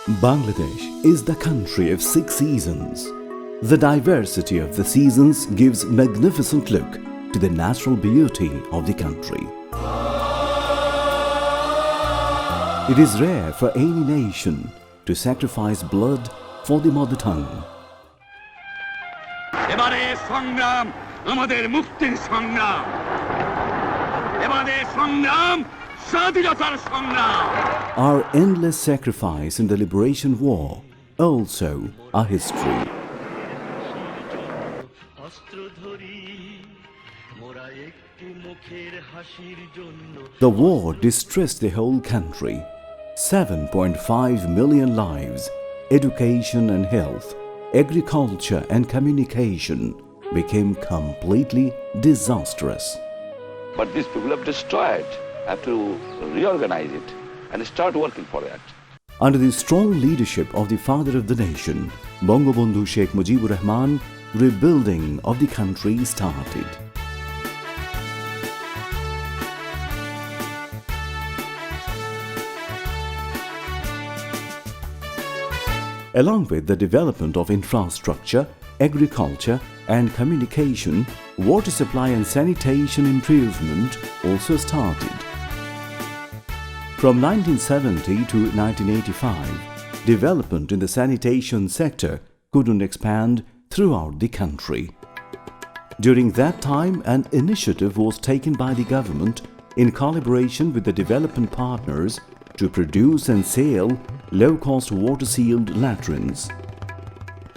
Bangladesh is the country of 6 seasons. The diversity of the seasons gives magnificent look to the natural beauty of the country. It is rare for any nation to sacrifice blood for the mother tongue. এবারে সংগ্রাম আমাদের মুক্তির সংগ্রাম এবারে সংগ্রাম স্বাধীনতার সংগ্রাম Our endless sacrifice in the liberation war, also a history. The war distressed the whole country. 7.5 million lives, education and health, agriculture and communication became completely disastrous. But these people have destroyed, have to reorganize it and start working for that. Under the strong leadership of the father of the nation, Bangabandhu Sheikh Mujibur Rahman, rebuilding of the country started. Along with the development of infrastructure, agriculture and communication, water supply and sanitation improvement also started. From 1970 to 1985, development in the sanitation sector couldn't expand throughout the country. During that time, an initiative was taken by the government in collaboration with the development partners to produce and sell low-cost water-sealed latrines.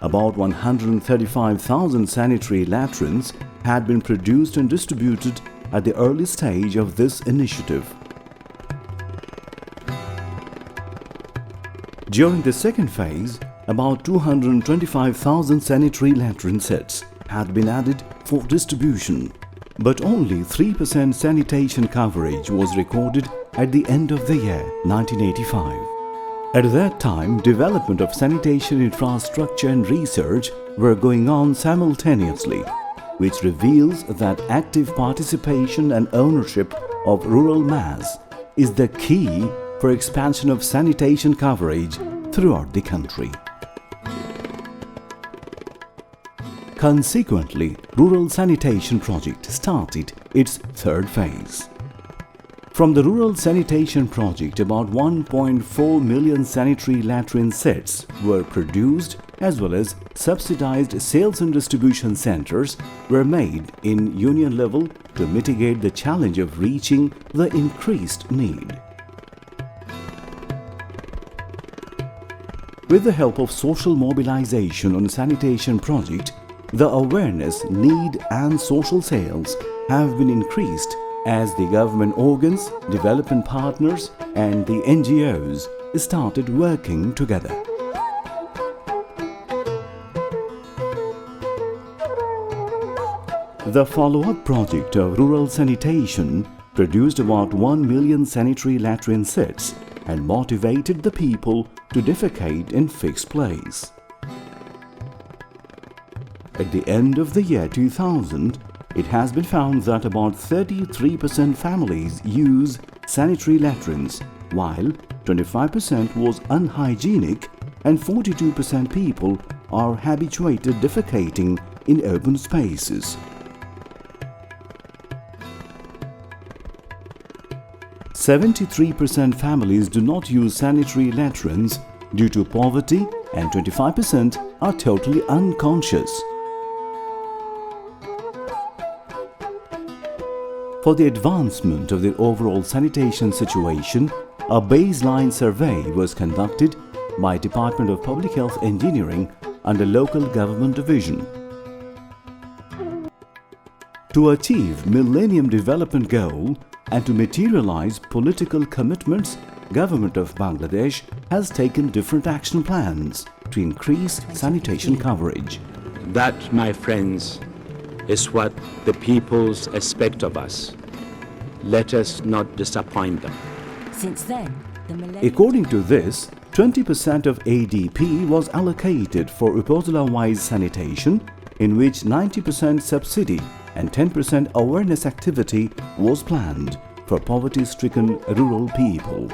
About 135,000 sanitary latrines had been produced and distributed at the early stage of this initiative. During the second phase, about 225,000 sanitary latrine sets had been added for distribution, but only 3% sanitation coverage was recorded at the end of the year 1985. At that time, development of sanitation infrastructure and research were going on simultaneously, which reveals that active participation and ownership of rural mass is the key for expansion of sanitation coverage throughout the country. Consequently, Rural Sanitation Project started its third phase. From the Rural Sanitation Project, about 1.4 million sanitary latrine sets were produced, as well as subsidized sales and distribution centers were made in union level to mitigate the challenge of reaching the increased need. With the help of social mobilization on the sanitation project, the awareness, need and social sales have been increased as the government organs, development partners and the NGOs started working together. The follow-up project of rural sanitation produced about 1 million sanitary latrine sets and motivated the people to defecate in fixed place. At the end of the year 2000, it has been found that about 33% families use sanitary latrines, while 25% was unhygienic and 42% people are habituated defecating in open spaces. 73% families do not use sanitary latrines due to poverty and 25% are totally unconscious. For the advancement of the overall sanitation situation, a baseline survey was conducted by Department of Public Health Engineering under Local Government Division. To achieve Millennium Development Goal and to materialize political commitments, Government of Bangladesh has taken different action plans to increase sanitation coverage. That, my friends, is what the peoples expect of us. Let us not disappoint them. Since then, according to this, 20% of ADP was allocated for Upazila-wise sanitation, in which 90% subsidy and 10% awareness activity was planned for poverty-stricken rural people.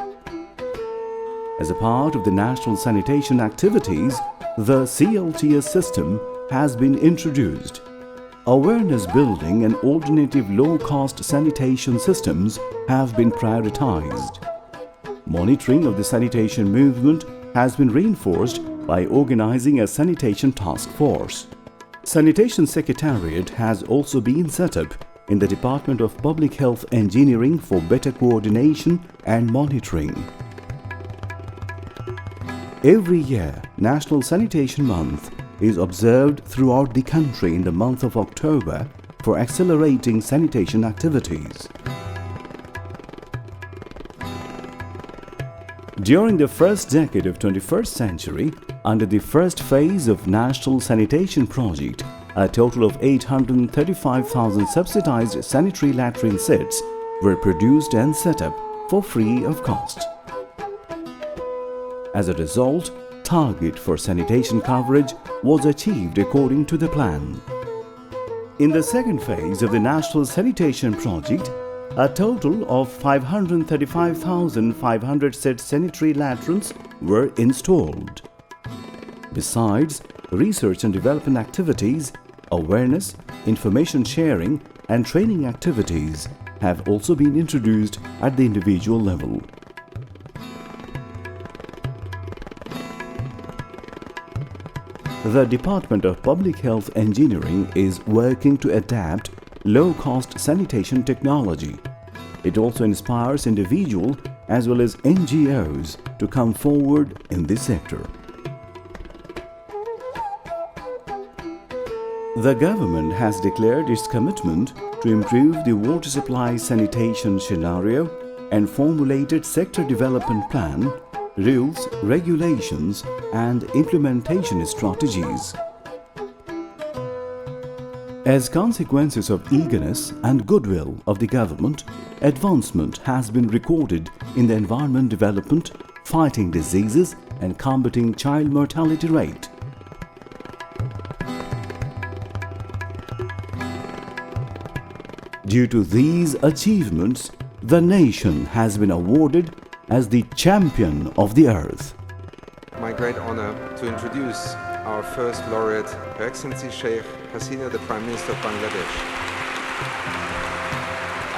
As a part of the national sanitation activities, the CLTS system has been introduced. Awareness building and alternative low-cost sanitation systems have been prioritized. Monitoring of the sanitation movement has been reinforced by organizing a sanitation task force. Sanitation Secretariat has also been set up in the Department of Public Health Engineering for better coordination and monitoring. Every year, National Sanitation Month is observed throughout the country in the month of October for accelerating sanitation activities. During the first decade of 21st century, under the first phase of National Sanitation Project, a total of 835,000 subsidized sanitary latrine sets were produced and set up for free of cost. As a result, target for sanitation coverage was achieved according to the plan. In the second phase of the National Sanitation Project, a total of 535,500 set sanitary latrines were installed. Besides, research and development activities, awareness, information sharing and training activities have also been introduced at the individual level. The Department of Public Health Engineering is working to adapt low-cost sanitation technology. It also inspires individuals as well as NGOs to come forward in this sector. The government has declared its commitment to improve the water supply sanitation scenario and formulated sector development plan, rules, regulations and implementation strategies. As consequences of eagerness and goodwill of the government, advancement has been recorded in the environment development, fighting diseases and combating child mortality rate. Due to these achievements, the nation has been awarded as the champion of the earth. My great honor to introduce our first laureate, Her Excellency Sheikh Hasina, the Prime Minister of Bangladesh.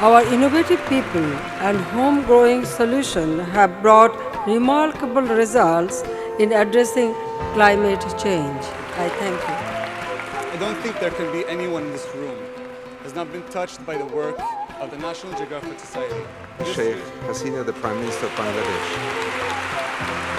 Our innovative people and home-growing solutions have brought remarkable results in addressing climate change. I thank you. I don't think there can be anyone in this room who has not been touched by the work of the National Geographic Society. Sheikh Hasina, the Prime Minister of Bangladesh.